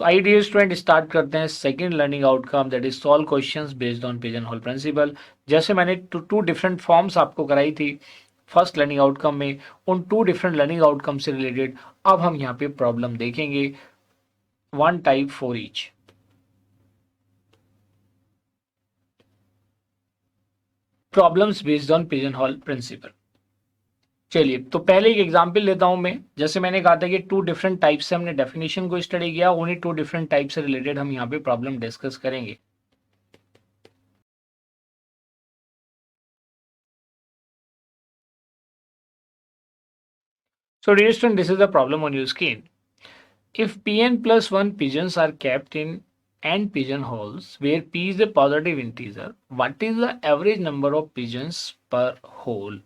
So I dear student start करते हैं second learning outcome that is solve questions based on pigeonhole principle. जैसे मैंने to different forms आपको कराई थी फर्स्ट लर्निंग आउटकम में, उन टू डिफरेंट लर्निंग आउटकम से रिलेटेड अब हम यहाँ पे प्रॉब्लम देखेंगे, one type for each. Problems based on pigeonhole principle. चलिए तो पहले एक एग्जांपल लेता हूं मैं। जैसे मैंने कहा था कि टू डिफरेंट टाइप से हमने डेफिनेशन को स्टडी किया, उन्हीं टू डिफरेंट टाइप से रिलेटेड हम यहाँ पे प्रॉब्लम डिस्कस करेंगे। So dear student, this is the problem on your screen. If Pn plus 1 pigeons are kept in n pigeonholes where p is a positive integer, what is the average number of pigeons per hole?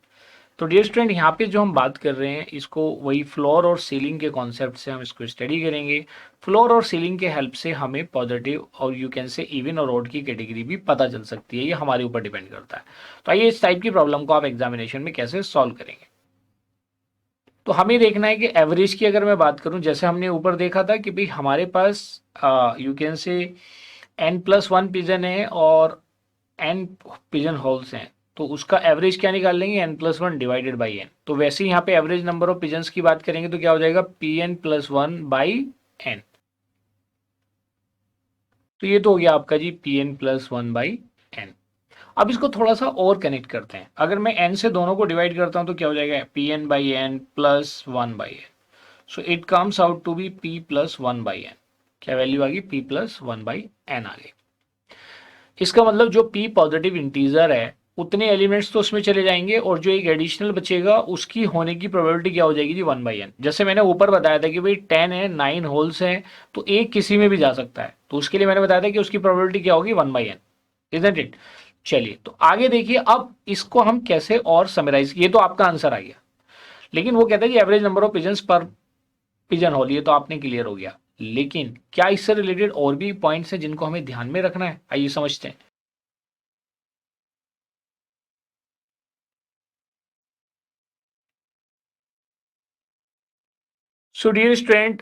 तो dear student यहाँ पे जो हम बात कर रहे हैं इसको वही फ्लोर और सीलिंग के कॉन्सेप्ट से हम इसको स्टडी करेंगे। फ्लोर और सीलिंग के हेल्प से हमें पॉजिटिव और यू कैन से इवन और ऑड की कैटेगरी भी पता चल सकती है, ये हमारे ऊपर डिपेंड करता है। तो आइए इस टाइप की प्रॉब्लम को आप एग्जामिनेशन में कैसे सॉल्व करेंगे। तो हमें देखना है कि एवरेज की अगर मैं बात करूं, जैसे हमने ऊपर देखा था कि भाई हमारे पास यू कैन से n+1 पिजन है और n पिजन होल्स हैं, तो उसका एवरेज क्या निकाल लेंगे, n+1 डिवाइडेड बाई n। तो वैसे ही यहाँ पे एवरेज नंबर ऑफ पिजन्स की बात करेंगे तो क्या हो जाएगा, Pn+1 बाई n। तो ये तो हो गया आपका जी Pn+1 बाई n। अब इसको थोड़ा सा और कनेक्ट करते हैं। अगर मैं n से दोनों को डिवाइड करता हूं तो क्या हो जाएगा, Pn/n plus 1/n। So it comes out to be P+1/n। क्या वैल्यू आ गई, P+1/n आ गई। इसका मतलब जो P पॉजिटिव इंटीजर है उतने एलिमेंट्स तो उसमें चले जाएंगे और जो एक एडिशनल बचेगा उसकी होने की प्रोबेबिलिटी क्या हो जाएगी जी, 1/n। जैसे मैंने ऊपर बताया था कि भाई 10 है, 9 होल्स हैं, तो एक किसी में भी जा सकता है, तो उसके लिए मैंने बताया था कि उसकी प्रोबेबिलिटी क्या होगी, 1/n, इजंट इट। चलिए तो आगे देखिए, अब इसको हम कैसे और समराइज, ये तो आपका आंसर आ गया, लेकिन वो कहता है कि एवरेज नंबर ऑफ पिजन्स पर पिजन होल, ये तो आपने क्लियर हो गया। लेकिन क्या इससे रिलेटेड और भी पॉइंट्स हैं जिनको हमें ध्यान में रखना है, आइए समझते हैं। सो डियर स्टूडेंट,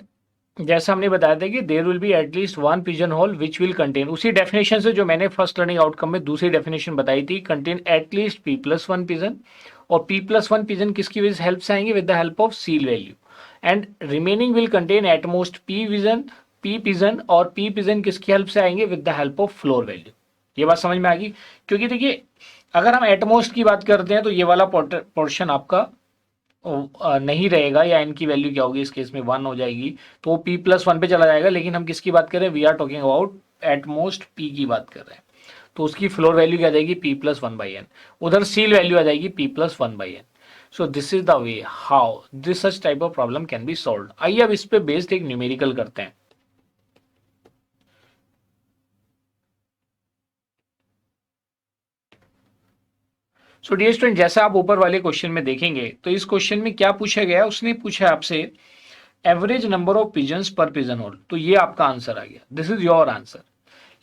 जैसा हमने बताया था कि there will be at least one pigeonhole which will contain, उसी डेफिनेशन से जो मैंने फर्स्ट लर्निंग आउटकम में दूसरी डेफिनेशन बताई थी, कंटेन एटलीस्ट P+1 पिजन। और P+1 पिजन किसकी वजह से हेल्प से आएंगे, with the help of seal value. And remaining will contain at most P pigeon, और P पिजन किसकी हेल्प से आएंगे, with the help of floor value. ये बात समझ में आ गई। क्योंकि देखिए अगर हम एटमोस्ट की बात करते हैं तो ये वाला पोर्शन आपका नहीं रहेगा, या n की वैल्यू क्या होगी इस केस में 1 हो जाएगी, तो वो P+1 पे चला जाएगा। लेकिन हम किसकी बात कर रहे हैं, we are talking about at most P की बात कर रहे हैं, तो उसकी फ्लोर वैल्यू क्या आ जाएगी, P+1/n। उधर सील वैल्यू आ जाएगी P+1/n। So this is the way how this such type of problem can be solve. आइए अब इस पे बेस्ड एक न्यूमेरिकल करते हैं। सो डियर स्टूडेंट, जैसा आप ऊपर वाले क्वेश्चन में देखेंगे तो इस क्वेश्चन में क्या पूछा गया, उसने पूछा आपसे एवरेज नंबर ऑफ पिजन्स पर पिजन होल, तो ये आपका आंसर आ गया, दिस इज योर आंसर।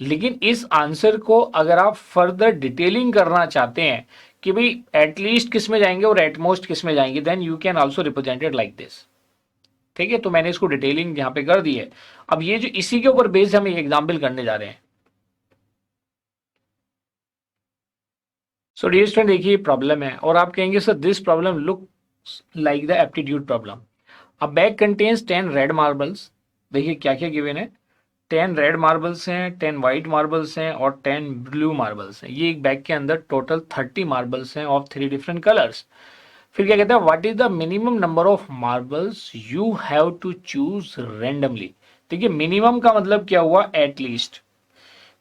लेकिन इस आंसर को अगर आप फर्दर डिटेलिंग करना चाहते हैं कि भाई एटलीस्ट किस में जाएंगे और एटमोस्ट किस में जाएंगे, then you can also represented like this. ठीक है, तो मैंने इसको डिटेलिंग यहां पे कर दी है। अब ये जो इसी के ऊपर बेस्ड हम एक एग्जाम्पल करने जा रहे हैं। सो डियर स्टूडेंट, देखिए प्रॉब्लम है और आप कहेंगे sir this problem look like the aptitude problem. A bag contains 10 red marbles. देखिए क्या क्या गिवन है, 10 रेड मार्बल्स हैं, 10 वाइट मार्बल्स हैं और 10 ब्लू मार्बल्स हैं। ये एक बैग के अंदर टोटल 30 मार्बल्स हैं ऑफ 3 डिफरेंट कलर्स। फिर क्या कहता है, what is the minimum number of marbles you have to choose randomly. देखिए मिनिमम का मतलब क्या हुआ, at least.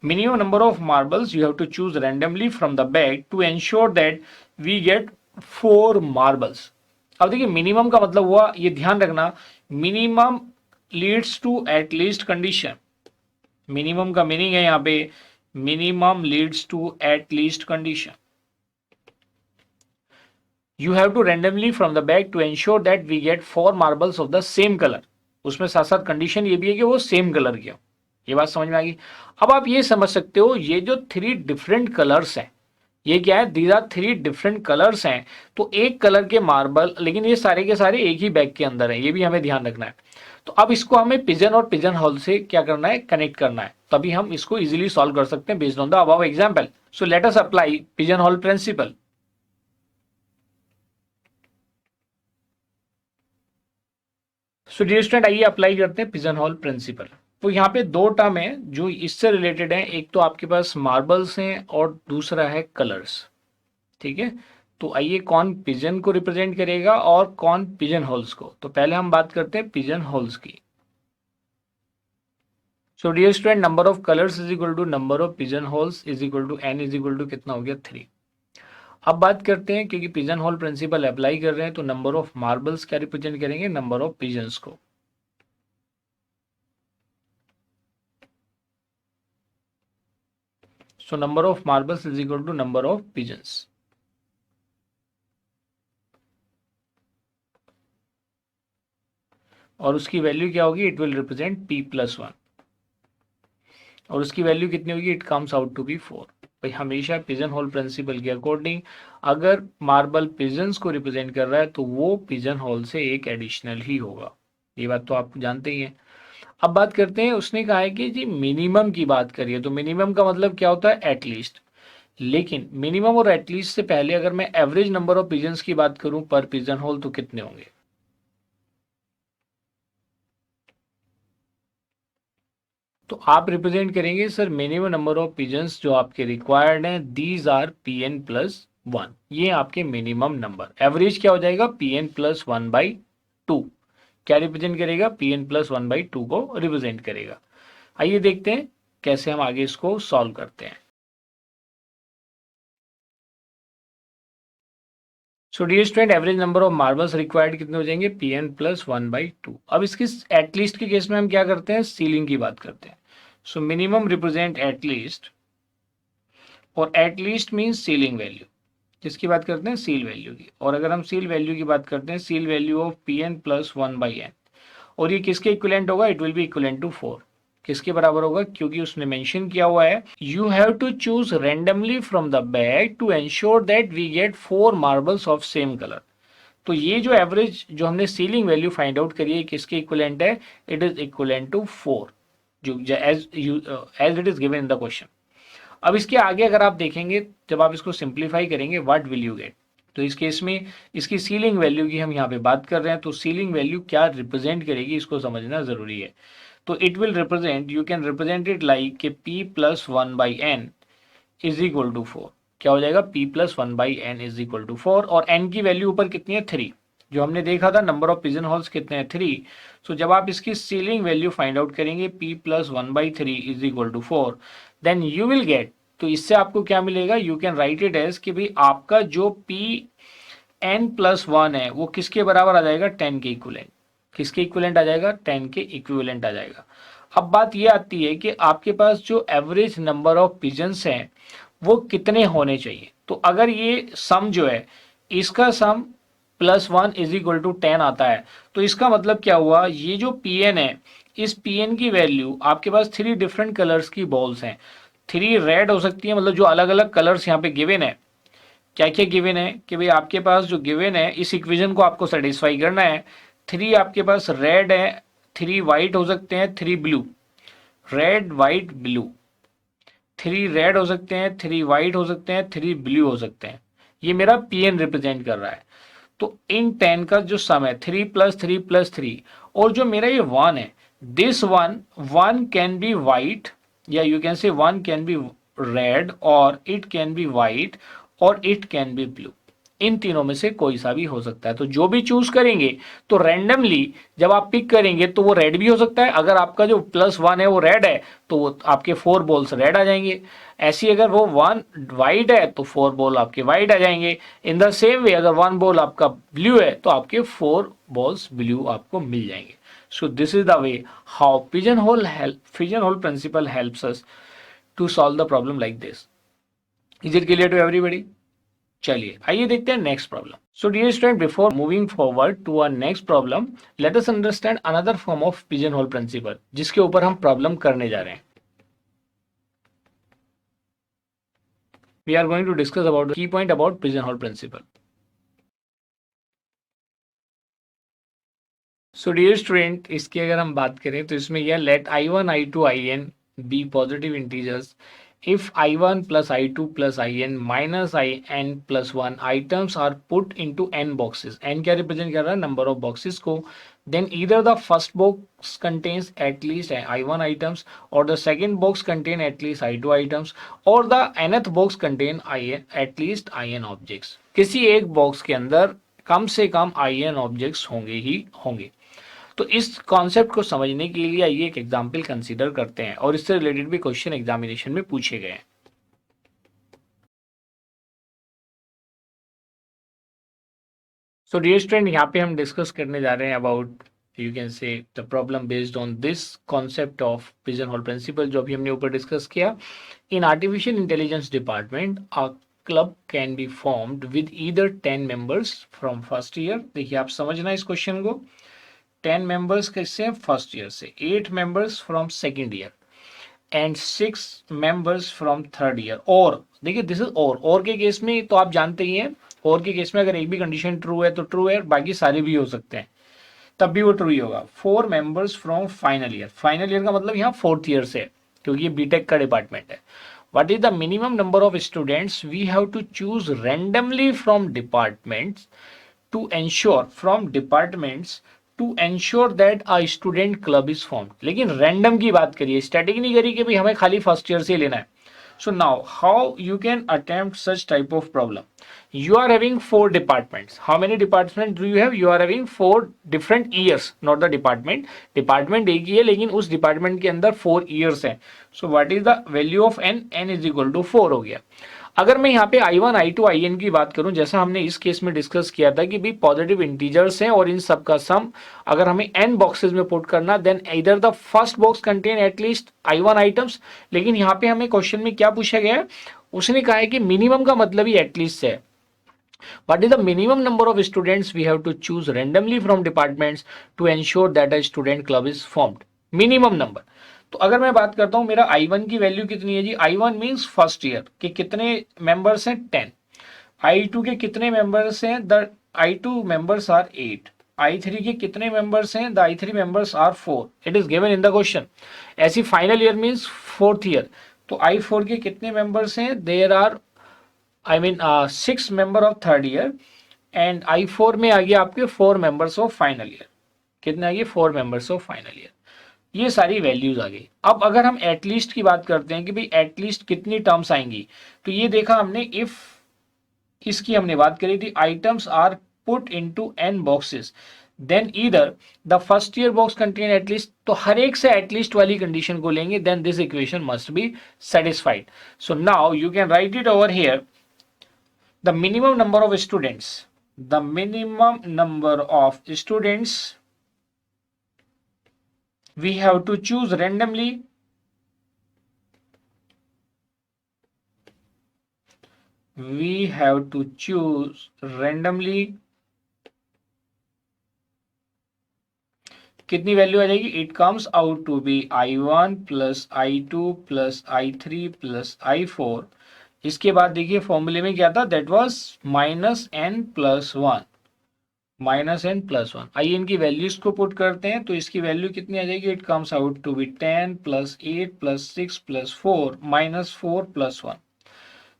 Minimum number of marbles you have to choose randomly from the bag to ensure that we get 4 marbles. अब देखिए minimum का मतलब हुआ, ये ध्यान रखना, minimum leads to at least condition. Minimum का मीनिंग है यहां पे minimum leads to at least condition. You have to randomly from the bag to ensure that we get 4 marbles of the same colour. उसमें साथ साथ कंडीशन ये भी है कि वो सेम कलर की हो। ये बात समझ में आ गई। अब आप ये समझ सकते हो, ये जो 3 डिफरेंट कलर्स हैं, ये क्या है, these are three different colours हैं, तो एक कलर के मार्बल, लेकिन ये सारे के सारे एक ही बैग के अंदर है, ये भी हमें ध्यान रखना है। तो अब इसको हमें पिजन और पिजन होल से क्या करना है, कनेक्ट करना है, तभी हम इसको इजीली सॉल्व कर सकते हैं based on the above example. So let us apply pigeonhole principle. So dear student, आइए अप्लाई करते हैं पिजन होल प्रिंसिपल। तो यहाँ पे दो टर्म है जो इससे रिलेटेड है, एक तो आपके पास मार्बल्स हैं और दूसरा है कलर्स। ठीक है, तो आइए कौन पिजन को रिप्रेजेंट करेगा और कौन पिजन होल्स को। तो पहले हम बात करते हैं पिजन होल्स की। So dear student, number of colours is equal to number of pigeonholes is equal to n is equal to कितना हो गया, 3। अब बात करते हैं, क्योंकि पिजन होल प्रिंसिपल अप्लाई कर रहे हैं, तो नंबर ऑफ मार्बल्स क्या रिप्रेजेंट करेंगे, नंबर ऑफ पिजन्स को। So number of marbles is equal to number of pigeons. और उसकी वैल्यू क्या होगी, इट विल रिप्रेजेंट p+1, और उसकी वैल्यू कितनी होगी, it comes out to be 4। भाई हमेशा पिजन होल प्रिंसिपल के अकॉर्डिंग अगर मार्बल पिजन्स को रिप्रेजेंट कर रहा है तो वो पिजन होल से एक एडिशनल ही होगा, ये बात तो आप जानते ही हैं। अब बात करते हैं, उसने कहा है कि जी मिनिमम की बात करिए, तो मिनिमम का मतलब क्या होता है, एटलीस्ट। लेकिन मिनिमम और एटलीस्ट से पहले अगर मैं एवरेज नंबर ऑफ पिजन्स की बात करूं पर पिजन होल, तो कितने होंगे। तो आप रिप्रेजेंट करेंगे sir minimum number of pigeons जो आपके रिक्वायर्ड हैं, दीज आर Pn+1, ये आपके मिनिमम नंबर। एवरेज क्या हो जाएगा, Pn+1/2। क्या रिप्रेजेंट करेगा, Pn+1/2 को रिप्रेजेंट करेगा। आइए देखते हैं कैसे हम आगे इसको सॉल्व करते हैं। So dear student, average number of marbles required कितने हो जाएंगे, Pn+1/2। अब इसकी एटलीस्ट के केस में हम क्या करते हैं, सीलिंग की बात करते हैं। सो मिनिमम रिप्रेजेंट एटलीस्ट, और एटलीस्ट मीन्स सीलिंग वैल्यू। किसकी बात करते हैं, सील वैल्यू की। और अगर हम सील वैल्यू की बात करते हैं, सील वैल्यू ऑफ Pn+1/n, और ये किसके इक्विवेलेंट होगा, it will be equivalent to 4। किसके बराबर होगा, क्योंकि उसने मेंशन किया हुआ है you have to choose randomly from the bag to ensure that we get 4 marbles of same colour. तो ये जो एवरेज जो हमने सीलिंग वैल्यू फाइंड आउट करी है, किसके इक्विवेलेंट है, इट इज इक्विवेलेंट टू 4, जो as it is given in the question. अब इसके आगे अगर आप देखेंगे, जब आप इसको सिंप्लीफाई करेंगे, व्हाट विल यू गेट। तो इस केस में इसकी सीलिंग वैल्यू की हम यहाँ पे बात कर रहे हैं, तो सीलिंग वैल्यू क्या रिप्रेजेंट करेगी, इसको समझना जरूरी है। तो it will represent, you can represent it like के P+1/n इज इक्वल टू 4। क्या हो जाएगा, P+1/n इज इक्वल टू 4, और n की वैल्यू ऊपर कितनी है, 3। जो हमने देखा था नंबर ऑफ पिजन होल्स कितने हैं, 3। सो जब आप इसकी सीलिंग वैल्यू फाइंड आउट करेंगे, P+1/3 is equal to 4, then you will get, तो इससे आपको क्या मिलेगा, you can write it as कि भाई आपका जो Pn+1 है वो किसके बराबर आ जाएगा, 10 के इक्विवेलेंट। किसके इक्विवेलेंट आ जाएगा, 10 के इक्विवेलेंट आ जाएगा। अब बात ये आती है कि आपके पास जो एवरेज नंबर ऑफ पिजन्स हैं वो कितने होने चाहिए। तो अगर ये सम जो है, इसका सम +1 इज इक्वल टू 10 आता है, तो इसका मतलब क्या हुआ, ये जो Pn है, इस Pn की वैल्यू, आपके पास 3 डिफरेंट कलर्स की बॉल्स हैं, 3 रेड हो सकती है, मतलब जो अलग अलग कलर्स यहाँ पे गिवन है। क्या क्या गिवन है कि भाई आपके पास जो गिवन है, इस इक्वेशन को आपको सेटिस्फाई करना है। 3 आपके पास रेड है, 3 वाइट हो सकते हैं, 3 blue, red white blue. 3 red हो सकते हैं, 3 वाइट हो सकते हैं, 3 ब्लू हो सकते हैं। ये मेरा Pn रिप्रेजेंट कर रहा है। तो इन 10 का जो सम है, 3+3+3, और जो मेरा ये 1 है, this one can be white, या you can say 1 can be red, और इट कैन बी वाइट, और इट कैन बी ब्लू। इन तीनों में से कोई सा भी हो सकता है। तो जो भी चूज करेंगे, तो रैंडमली जब आप पिक करेंगे तो वो रेड भी हो सकता है। अगर आपका जो +1 है वो रेड है, तो वो आपके 4 बॉल्स रेड आ जाएंगे। ऐसी अगर वो 1 वाइट है तो 4 बॉल आपके वाइट आ जाएंगे। इन द सेम वे अगर 1 बॉल आपका ब्लू है तो आपके 4 बॉल्स ब्लू आपको मिल जाएंगे। So this is the way how pigeonhole principle helps us to solve the problem like this. Is it clear to everybody. चलिए आइए देखते हैं next problem. So dear student, before moving forward to our next problem, let us understand another form of pigeonhole principle, जिसके ऊपर हम problem करने जा रहे हैं। we are going to discuss about the key point about pigeonhole principle. So dear student, इसकी अगर हम बात करें तो इसमें यह let i1 i2 in be positive integers if i1 plus i2 plus in minus in plus 1 items are put into n boxes. n क्या represent कर रहा है, नंबर ऑफ बॉक्सेस को. then either the first box contains at least i1 items or the second box contain at least i2 items or the nth box contain at least in objects. किसी एक box के अंदर कम से कम in objects होंगे ही होंगे. तो इस concept को समझने के लिए आइए एक एग्जाम्पल कंसीडर करते हैं और इससे रिलेटेड भी क्वेश्चन एग्जामिनेशन में पूछे गए हैं. सो डियर स्टूडेंट, यहाँ पे हम डिस्कस करने जा रहे हैं about you can say the problem based on this concept of pigeonhole principle, जो अभी हमने ऊपर डिस्कस किया. In artificial intelligence department a club can be formed with either 10 members from first year. देखिए आप समझना इस क्वेश्चन को. 10 मेंबर्स कैसे हैं, फर्स्ट ईयर से, 8 members from second year and 6 members from third year. और देखिए दिस इज और के केस में तो आप जानते ही हैं, और के केस में अगर एक भी कंडीशन ट्रू है तो ट्रू है, बाकी सारे भी हो सकते हैं, तब भी वो ट्रू ही होगा. 4 members from final year. Final year का मतलब यहाँ फोर्थ ईयर से है, क्योंकि ये बीटेक का डिपार्टमेंट है. what is the minimum number of students we have to choose randomly from departments to ensure that a student club is formed. लेकिन रैंडम की बात करिए, स्टैटिक नहीं करी कि भाई हमें खाली फर्स्ट ईयर से लेना है. So now how you can attempt such type of problem? You are having 4 departments. How many departments do you have? You are having 4 different years, not the department. Department एक ही है लेकिन उस department के अंदर 4 years है. So what is the value of n? n is equal to 4 हो गया. अगर मैं यहाँ पे i1 i2 in की बात करूं, जैसा हमने इस केस में डिस्कस किया था कि भाई पॉजिटिव इंटीजर्स हैं और इन सब का सम अगर हमें n बॉक्सेस में पुट करना, देन इधर the first box contain at least i1 items. लेकिन यहाँ पे हमें क्वेश्चन में क्या पूछा गया है, उसने कहा है कि मिनिमम का मतलब ही एटलीस्ट है. What is the minimum number of students we have to choose randomly from departments to ensure that a student club is formed? Minimum number. तो अगर मैं बात करता हूं मेरा i1 की वैल्यू कितनी है जी, i1 मींस फर्स्ट ईयर के कितने मेंबर्स हैं, 10. i2 के कितने मेंबर्स हैं, the i2 members are 8. i3 के कितने मेंबर्स हैं, the i3 members are 4. It is given in the question. ऐसी final year means fourth year, तो i4 के कितने मेंबर्स हैं, there are I mean 6 member of third year and I4 में आ गया आपके 4 मेंबर्स ऑफ फाइनल ईयर. कितने आ गए, 4 मेंबर्स ऑफ फाइनल ईयर. ये सारी वैल्यूज आ गई. अब अगर हम एटलीस्ट की बात करते हैं कि भाई एटलीस्ट कितनी टर्म्स आएंगी, तो ये देखा हमने इफ इसकी हमने बात करी थी, items are put into n boxes, then either the first year box contain at least, तो हर एक से एटलीस्ट वाली कंडीशन को लेंगे, then this equation must be satisfied. So now you can write it over here. The minimum number of students we have to choose randomly. कितनी value आ जाएगी, it comes out to be i1 plus i2 plus i3 plus i4. इसके बाद देखिए फॉर्मूले में क्या था, दैट वाज -n + 1. आइए इनकी वैल्यूज को पुट करते हैं, तो इसकी वैल्यू कितनी आ जाएगी, it comes out to be 10 + 8 + 6 + 4 -4 + 1.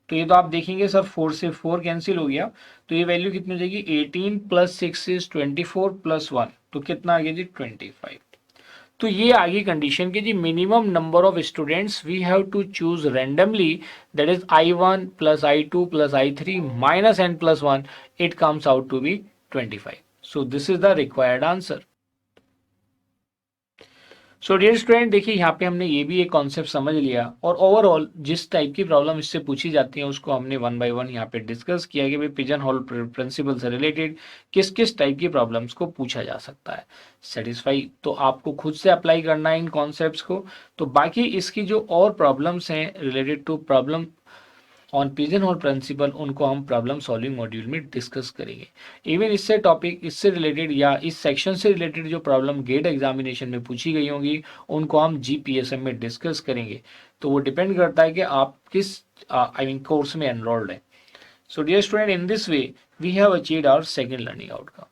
तो ये तो आप देखेंगे सर 4 से 4 कैंसिल हो गया, तो ये वैल्यू कितनी हो जाएगी, 18 + 6 इज 24 + 1, तो कितना आ गया जी 25. तो ये आगे कंडीशन की जी, minimum number of students we have to choose randomly, that is i1 plus i2 plus i3 minus n plus 1, it comes out to be 25. So this is the required answer. So dear student, देखिए यहाँ पे हमने ये भी एक concept समझ लिया, और ओवरऑल जिस टाइप की प्रॉब्लम इससे पूछी जाती है उसको हमने वन बाय वन यहाँ पे डिस्कस किया कि भाई पिजन होल प्रिंसिपल से रिलेटेड किस किस टाइप की प्रॉब्लम्स को पूछा जा सकता है. सेटिस्फाई तो आपको खुद से अप्लाई करना है इन कॉन्सेप्ट्स को. तो बाकी इसकी जो और प्रॉब्लम्स हैं related to problem on pigeonhole principle, उनको हम प्रॉब्लम सॉल्विंग मॉड्यूल में डिस्कस करेंगे। इवन इससे टॉपिक, इससे रिलेटेड या इस सेक्शन से रिलेटेड जो प्रॉब्लम गेट एग्जामिनेशन में पूछी गई होंगी उनको हम जीपीएसएम में डिस्कस करेंगे। तो वो डिपेंड करता है कि आप किस कोर्स में एनरोल्ड है। So dear student, in this way we have achieved our second learning outcome.